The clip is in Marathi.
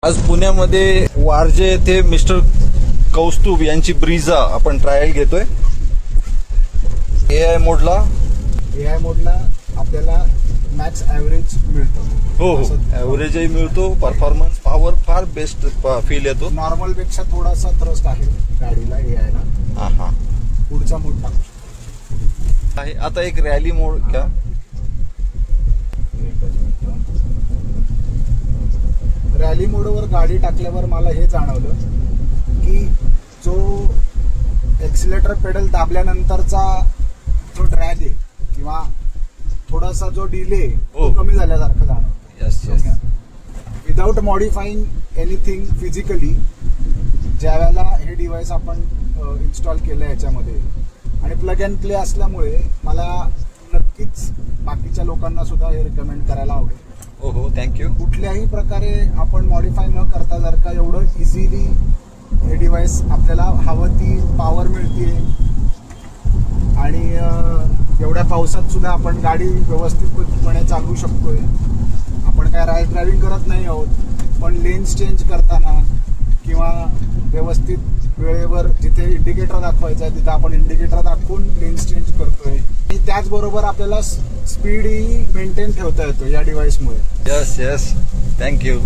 आज पुण्यामध्ये वारजे येथे मिस्टर कौस्तुभ यांची ब्रिझा आपण ट्रायल घेतोय। एआय मोडला आपल्याला मॅक्स ॲव्हरेज मिळतो। हो ॲव्हरेजही मिळतो, परफॉर्मन्स पॉवर फार बेस्ट फील येतो। नॉर्मल पेक्षा थोडासा थ्रस्ट आहे गाडीला एआयला। हा पुढचा मोड टाकू आहे। आता एक रॅली मोड का रॅली मोडवर गाडी टाकल्यावर मला हे जाणवलं की जो एक्सिलेटर पेडल दाबल्यानंतरचा जो ड्रॅग आहे किंवा थोडासा जो डिले तो कमी झाल्यासारखं जाणवतं। विदाउट मॉडिफाईंग एनिथिंग फिजिकली ज्या वेळेला हे डिव्हाइस आपण इन्स्टॉल केलं याच्यामध्ये आणि प्लग अँड प्ले असल्यामुळे मला नक्कीच बाकीच्या लोकांना सुद्धा हे रिकमेंड करायला आवडेल। हो थँक्यू। कुठल्याही प्रकारे आपण मॉडिफाय न करता जर का एवढं इझिली हे डिव्हाइस आपल्याला हवं ती पॉवर मिळते आणि एवढ्या पावसात सुद्धा आपण गाडी व्यवस्थितपणे चालवू शकतोय। आपण काय रॅश ड्रायव्हिंग करत नाही आहोत, पण लेन्स चेंज करताना किंवा व्यवस्थित वेळेवर जिथे इंडिकेटर दाखवायचं आहे तिथे आपण इंडिकेटर दाखवून लेन्स चेंज करतोय आणि त्याचबरोबर आपल्याला स्पीड ही मेंटेन ठेवता येतो या डिव्हाइसमुळे। Yes thank you.